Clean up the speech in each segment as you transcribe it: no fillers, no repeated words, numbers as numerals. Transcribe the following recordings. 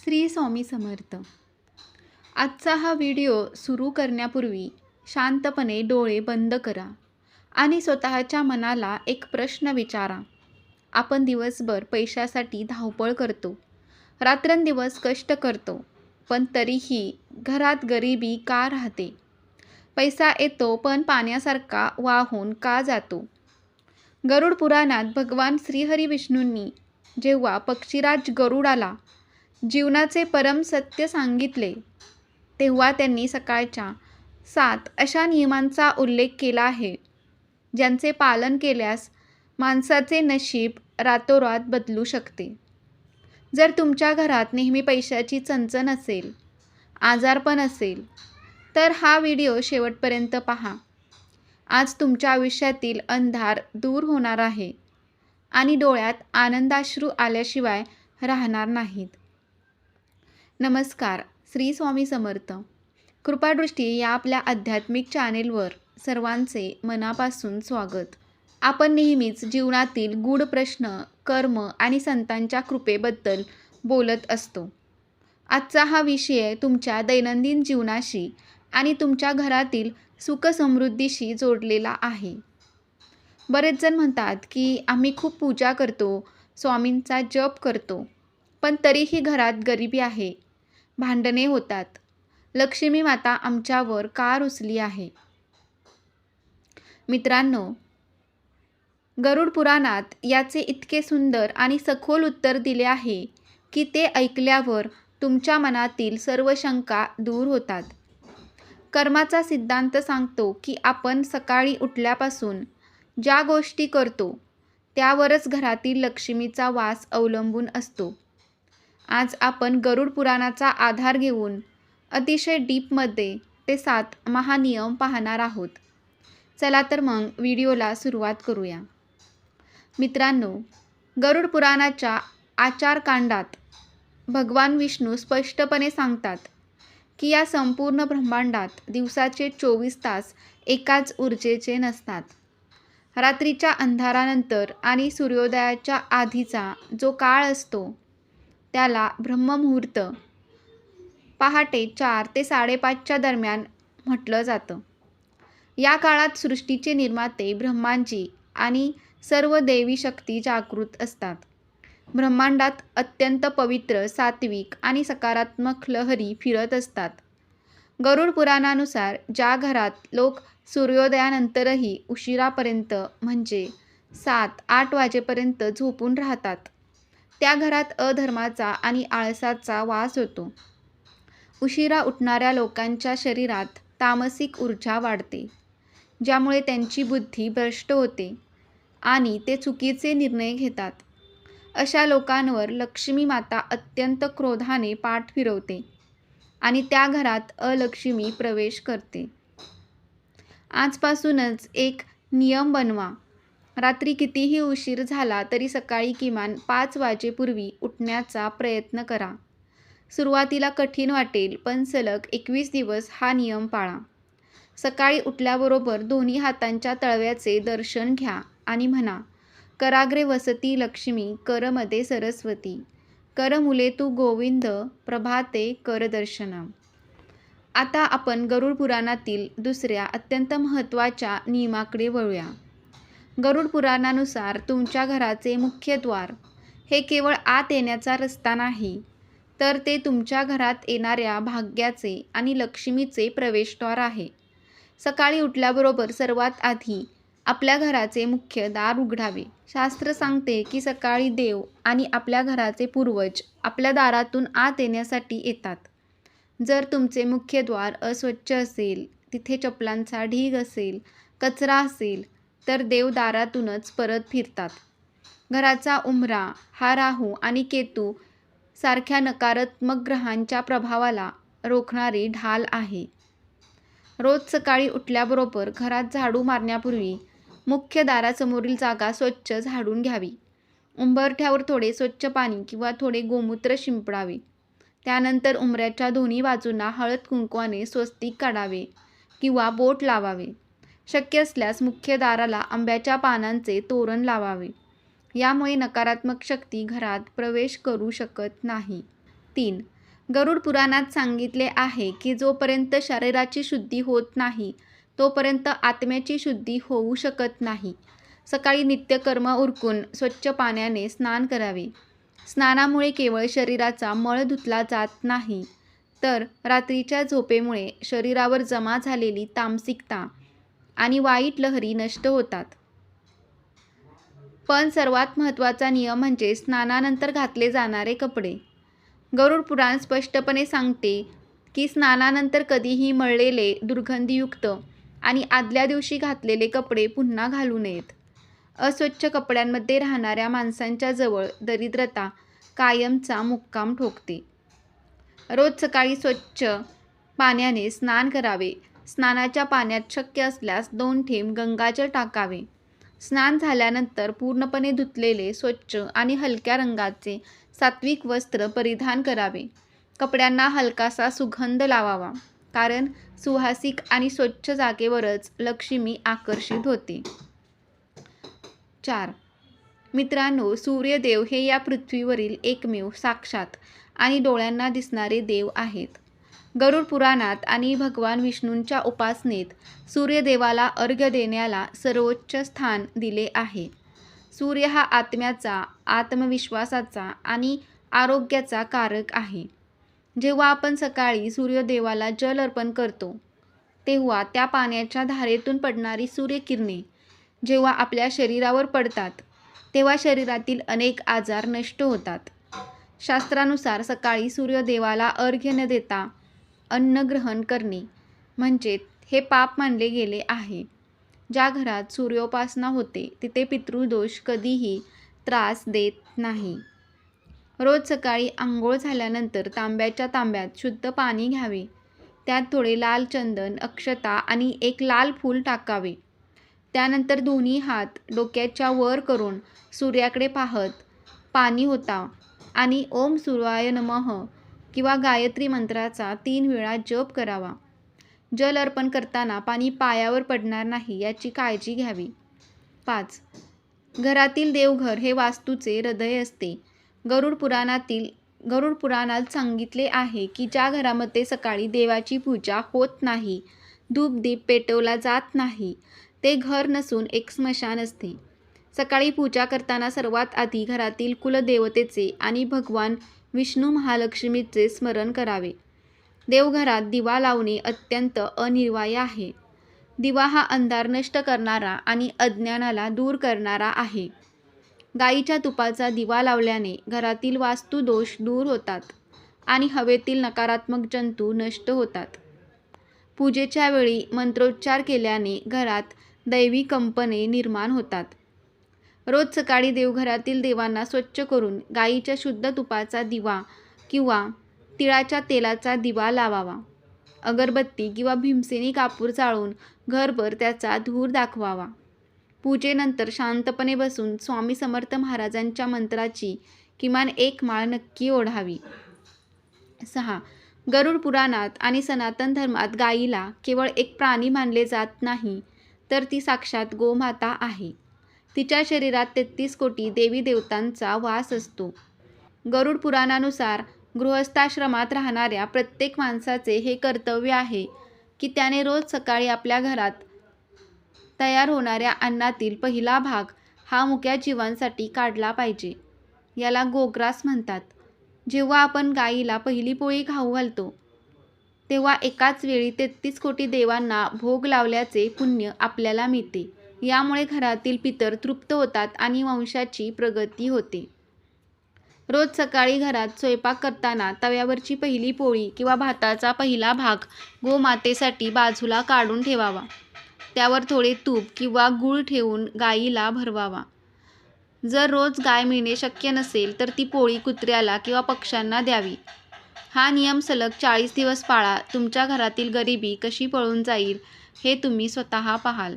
श्री स्वामी समर्थ. आजचा हा व्हिडिओ सुरू करण्यापूर्वी शांतपणे डोळे बंद करा आणि स्वतःच्या मनाला एक प्रश्न विचारा. आपण दिवसभर पैशासाठी धावपळ करतो, रात्रंदिवस कष्ट करतो, पण तरीही घरात गरिबी का राहते? पैसा येतो पण पाण्यासारखा वाहून का जातो? गरुड पुराणात भगवान श्रीहरी विष्णूंनी जेव्हा पक्षीराज गरुडाला जीवनाचे परम सत्य सांगितले, तेव्हा त्यांनी सकाळच्या 7 अशा नियमांचा उल्लेख केला आहे, ज्यांचे पालन केल्यास माणसाचे नशीब रातोरात बदलू शकते. जर तुमच्या घरात नेहमी पैशाची चणचण असेल, आजारपण असेल, तर हा व्हिडिओ शेवटपर्यंत पहा. आज तुमच्या आयुष्यातील अंधार दूर होणार आहे आणि डोळ्यात आनंदाश्रू आल्याशिवाय राहणार नाहीत. नमस्कार. श्री स्वामी समर्थ. कृपादृष्टी या आपल्या आध्यात्मिक चॅनेलवर सर्वांचे मनापासून स्वागत. आपण नेहमीच जीवनातील गूढ प्रश्न, कर्म आणि संतांच्या कृपेबद्दल बोलत असतो. आजचा हा विषय तुमच्या दैनंदिन जीवनाशी आणि तुमच्या घरातील सुखसमृद्धीशी जोडलेला आहे. बरेच जण म्हणतात की आम्ही खूप पूजा करतो, स्वामींचा जप करतो, पण तरीही घरात गरिबी आहे, भांडणे होतात, लक्ष्मी माता आमच्यावर का रुसली आहे? मित्रांनो, गरुड पुराणात याचे इतके सुंदर आणि सखोल उत्तर दिले आहे की ते ऐकल्यावर तुमच्या मनातील सर्व शंका दूर होतात. कर्माचा सिद्धांत सांगतो की आपण सकाळी उठल्यापासून ज्या गोष्टी करतो त्यावरच घरातील लक्ष्मीचा वास अवलंबून असतो. आज आपण गरुड पुराणाचा आधार घेऊन अतिशय डीपमध्ये ते 7 महानियम पाहणार आहोत. चला तर मग व्हिडिओला सुरुवात करूया. मित्रांनो, गरुड पुराणाच्या आचारकांडात भगवान विष्णू स्पष्टपणे सांगतात की या संपूर्ण ब्रह्मांडात दिवसाचे 24 तास एकाच ऊर्जेचे नसतात. रात्रीच्या अंधारानंतर आणि सूर्योदयाच्या आधीचा जो काळ असतो त्याला ब्रह्ममुहूर्त, पहाटे 4 ते 5:30च्या दरम्यान म्हटलं जातं. या काळात सृष्टीचे निर्माते ब्रह्माजी आणि सर्व दैवी शक्ती जागृत असतात. ब्रह्मांडात अत्यंत पवित्र, सात्विक आणि सकारात्मक लहरी फिरत असतात. गरुड पुराणानुसार ज्या घरात लोक सूर्योदयानंतरही उशिरापर्यंत म्हणजे 7-8 वाजेपर्यंत झोपून राहतात, त्या घरात अधर्माचा आणि आळसाचा वास होतो. उशिरा उठणाऱ्या लोकांच्या शरीरात तामसिक ऊर्जा वाढते, ज्यामुळे त्यांची बुद्धी भ्रष्ट होते आणि ते चुकीचे निर्णय घेतात. अशा लोकांवर लक्ष्मी माता अत्यंत क्रोधाने पाठ फिरवते आणि त्या घरात अलक्ष्मी प्रवेश करते. आजपासूनच एक नियम बनवा. रात्री कितीही उशीर झाला तरी सकाळी किमान 5 वाजेपूर्वी उठण्याचा प्रयत्न करा. सुरुवातीला कठीण वाटेल, पण सलग 21 दिवस हा नियम पाळा. सकाळी उठल्याबरोबर दोन्ही हातांच्या तळव्याचे दर्शन घ्या आणि म्हणा, कराग्रे वसती लक्ष्मी, करमध्ये सरस्वती, करमुले तू गोविंद, प्रभाते कर दर्शनम. आता आपण गरुड पुराणातील दुसऱ्या अत्यंत महत्त्वाच्या नियमाकडे वळूया. गरुड पुराणानुसार तुमच्या घराचे मुख्य द्वार हे केवळ आत येण्याचा रस्ता नाही, तर ते तुमच्या घरात येणाऱ्या भाग्याचे आणि लक्ष्मीचे प्रवेशद्वार आहे. सकाळी उठल्याबरोबर सर्वात आधी आपल्या घराचे मुख्य दार उघडावे. शास्त्र सांगते की सकाळी देव आणि आपल्या घराचे पूर्वज आपल्या दारातून आत येण्यासाठी येतात. जर तुमचे मुख्य द्वार अस्वच्छ असेल, तिथे चपलांचा ढीग असेल, कचरा असेल, तर देव दारातूनच परत फिरतात. घराचा उंबरा हा राहू आणि केतू सारख्या नकारात्मक ग्रहांच्या प्रभावाला रोखणारी ढाल आहे. रोज सकाळी उठल्याबरोबर घरात झाडू मारण्यापूर्वी मुख्य दारासमोरील जागा स्वच्छ झाडून घ्यावी. उंबरठ्यावर थोडे स्वच्छ पाणी किंवा थोडे गोमूत्र शिंपडावे. त्यानंतर उंबऱ्याच्या दोन्ही बाजूंना हळद कुंकवाने स्वस्तिक काढावे किंवा बोट लावावे. शक्य असल्यास मुख्य दाराला आंब्याच्या पानांचे तोरण लावावे. यामुळे नकारात्मक शक्ती घरात प्रवेश करू शकत नाही. 3. गरुड पुराणात सांगितले आहे की जोपर्यंत शरीराची शुद्धी होत नाही तोपर्यंत आत्म्याची शुद्धी होऊ शकत नाही. सकाळी नित्यकर्म उरकून स्वच्छ पाण्याने स्नान करावे. स्नानामुळे केवळ शरीराचा मळ धुतला जात नाही, तर रात्रीच्या झोपेमुळे शरीरावर जमा झालेली तामसिकता आणि वाईट लहरी नष्ट होतात. पण सर्वात महत्त्वाचा नियम म्हणजे स्नानानंतर घातले जाणारे कपडे. गरुड पुराण स्पष्टपणे सांगते की स्नानानंतर कधीही मळलेले, दुर्गंधीयुक्त आणि आदल्या दिवशी घातलेले कपडे पुन्हा घालू नयेत. अस्वच्छ कपड्यांमध्ये राहणाऱ्या माणसांच्या जवळ दरिद्रता कायमचा मुक्काम ठोकते. रोज सकाळी स्वच्छ पाण्याने स्नान करावे. स्नानाच्या पाण्यात शक्य असल्यास 2 थेंब गंगाजल टाकावे. स्नान झाल्यानंतर पूर्णपणे धुतलेले, स्वच्छ आणि हलक्या रंगाचे सात्विक वस्त्र परिधान करावे. कपड्यांना हलकासा सुगंध लावावा, कारण सुवासिक आणि स्वच्छ जागेवरच लक्ष्मी आकर्षित होते. 4. मित्रांनो, सूर्यदेव हे या पृथ्वीवरील एकमेव साक्षात आणि डोळ्यांना दिसणारे देव आहेत. गरुड पुराणात आणि भगवान विष्णूंच्या उपासनेत सूर्यदेवाला अर्घ्य देण्याला सर्वोच्च स्थान दिले आहे. सूर्य हा आत्म्याचा, आत्मविश्वासाचा आणि आरोग्याचा कारक आहे. जेव्हा आपण सकाळी सूर्यदेवाला जल अर्पण करतो, तेव्हा त्या पाण्याच्या धारेतून पडणारी सूर्यकिरणे जेव्हा आपल्या शरीरावर पडतात, तेव्हा शरीरातील अनेक आजार नष्ट होतात. शास्त्रानुसार सकाळी सूर्यदेवाला अर्घ्य न देता अन्न ग्रहण करणे म्हणजे हे पाप मानले गेले आहे. ज्या घरात सूर्योपासना होते तिथे पितृदोष कधीही त्रास देत नाही. रोज सकाळी आंघोळ झाल्यानंतर तांब्याच्या तांब्यात शुद्ध पाणी घ्यावे. त्यात थोडे लाल चंदन, अक्षता आणि एक लाल फूल टाकावे. त्यानंतर दोन्ही हात डोक्याच्या वर करून सूर्याकडे पाहत पाणी ओता आणि ओम सूर्याय नमः किंवा गायत्री मंत्राचा 3 वेळा जप करावा. जल अर्पण करताना पाणी पायावर पडणार नाही याची काळजी घ्यावी. 5. घरातील देवघर हे वास्तूचे हृदय असते. गरुड पुराणात सांगितले आहे की ज्या घरामध्ये सकाळी देवाची पूजा होत नाही, धूप-दीप पेटवला जात नाही, ते घर नसून एक स्मशान असते. सकाळी पूजा करताना सर्वात आधी घरातील कुलदेवतेचे आणि भगवान विष्णू महालक्ष्मीचे स्मरण करावे. देवघरात दिवा लावणे अत्यंत अनिवार्य आहे. दिवा हा अंधार नष्ट करणारा आणि अज्ञानाला दूर करणारा आहे. गाईच्या तुपाचा दिवा लावल्याने घरातील वास्तुदोष दूर होतात आणि हवेतील नकारात्मक जंतू नष्ट होतात. पूजेच्या वेळी मंत्रोच्चार केल्याने घरात दैवी कंपने निर्माण होतात. रोज सकाळी देवघरातील देवांना स्वच्छ करून गाईच्या शुद्ध तुपाचा दिवा किंवा तिळाच्या तेलाचा दिवा लावावा. अगरबत्ती किंवा भीमसेनी कापूर जाळून घरभर त्याचा धूर दाखवावा. पूजेनंतर शांतपणे बसून स्वामी समर्थ महाराजांच्या मंत्राची किमान 1 माळ नक्की ओढावी. 6. गरुड पुराणात आणि सनातन धर्मात गायीला केवळ एक प्राणी मानले जात नाही, तर ती साक्षात गोमाता आहे. तिच्या शरीरात 33 कोटी देवी देवतांचा वास असतो. गरुड पुराणानुसार गृहस्थाश्रमात राहणाऱ्या प्रत्येक माणसाचे हे कर्तव्य आहे की त्याने रोज सकाळी आपल्या घरात तयार होणाऱ्या अन्नातील पहिला भाग हा मुक्या जीवांसाठी काढला पाहिजे. याला गोग्रास म्हणतात. जेव्हा आपण गायीला पहिली पोळी खाऊ घालतो, तेव्हा एकाच वेळी 33 कोटी देवांना भोग लावल्याचे पुण्य आपल्याला मिळते. यामुळे घरातील पितर तृप्त होतात आणि वंशाची प्रगती होते. रोज सकाळी घरात स्वयंपाक करताना तव्यावरची पहिली पोळी किंवा भाताचा पहिला भाग गोमातेसाठी बाजूला काढून ठेवावा. त्यावर थोडे तूप किंवा गूळ ठेवून गायीला भरवावा. जर रोज गाय मिळणे शक्य नसेल तर ती पोळी कुत्र्याला किंवा पक्ष्यांना द्यावी. हा नियम सलग 40 दिवस पाळा. तुमच्या घरातील गरिबी कशी पळून जाईल हे तुम्ही स्वतः पाहाल.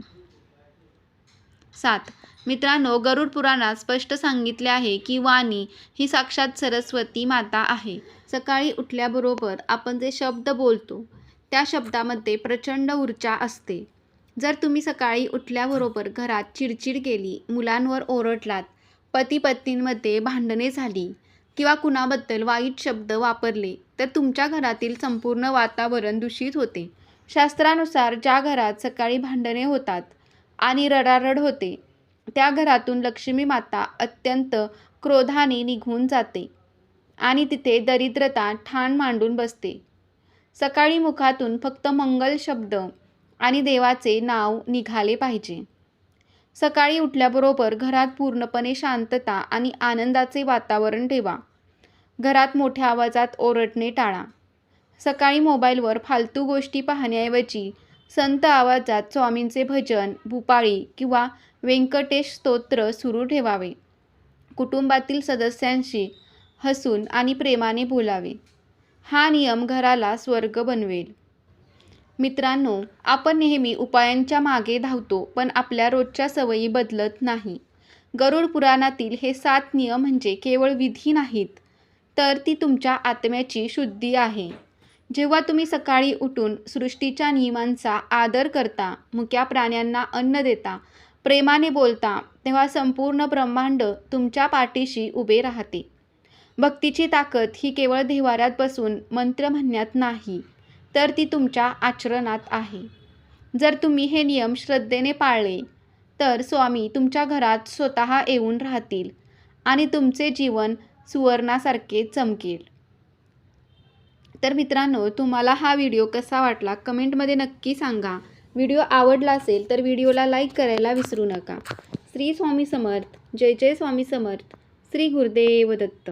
7. मित्रांनो, गरुड पुराणात स्पष्ट सांगितले आहे की वाणी ही साक्षात सरस्वती माता आहे. सकाळी उठल्याबरोबर आपण जे शब्द बोलतो त्या शब्दामध्ये प्रचंड ऊर्जा असते. जर तुम्ही सकाळी उठल्याबरोबर घरात चिडचिड केली, मुलांवर ओरडलात, पती-पत्नींमध्ये भांडणे झाली किंवा कुणाबद्दल वाईट शब्द वापरले तर तुमच्या घरातील संपूर्ण वातावरण दूषित होते. शास्त्रानुसार ज्या घरात सकाळी भांडणे होतात आणि रडारड होते त्या घरातून लक्ष्मी माता अत्यंत क्रोधाने निघून जाते आणि तिथे दरिद्रता ठाण मांडून बसते. सकाळी मुखातून फक्त मंगल शब्द आणि देवाचे नाव निघाले पाहिजे. सकाळी उठल्याबरोबर घरात पूर्णपणे शांतता आणि आनंदाचे वातावरण ठेवा. घरात मोठ्या आवाजात ओरडणे टाळा. सकाळी मोबाईलवर फालतू गोष्टी पाहण्याऐवजी संत आवाजात स्वामींचे भजन, भूपाळी किंवा व्यंकटेश स्तोत्र सुरू ठेवावे. कुटुंबातील सदस्यांशी हसून आणि प्रेमाने बोलावे. हा नियम घराला स्वर्ग बनवेल. मित्रांनो, आपण नेहमी उपायांच्या मागे धावतो पण आपल्या रोजच्या सवयी बदलत नाही. गरुड पुराणातील हे 7 नियम म्हणजे केवळ विधी नाहीत, तर ती तुमच्या आत्म्याची शुद्धी आहे. जेव्हा तुम्ही सकाळी उठून सृष्टीच्या नियमांचा आदर करता, मुक्या प्राण्यांना अन्न देता, प्रेमाने बोलता, तेव्हा संपूर्ण ब्रह्मांड तुमच्या पाठीशी उभे राहते. भक्तीची ताकद ही केवळ देव्हाऱ्यात बसून मंत्र म्हणण्यात नाही, तर ती तुमच्या आचरणात आहे. जर तुम्ही हे नियम श्रद्धेने पाळले तर स्वामी तुमच्या घरात स्वतः येऊन राहतील आणि तुमचे जीवन सुवर्णासारखे चमकेल. तर मित्रांनो, तुम्हाला हा व्हिडिओ कसा वाटला कमेंटमध्ये नक्की सांगा. व्हिडिओ आवडला असेल तर व्हिडिओला लाईक करायला विसरू नका. श्री स्वामी समर्थ. जय जय स्वामी समर्थ. श्री गुरुदेव दत्त.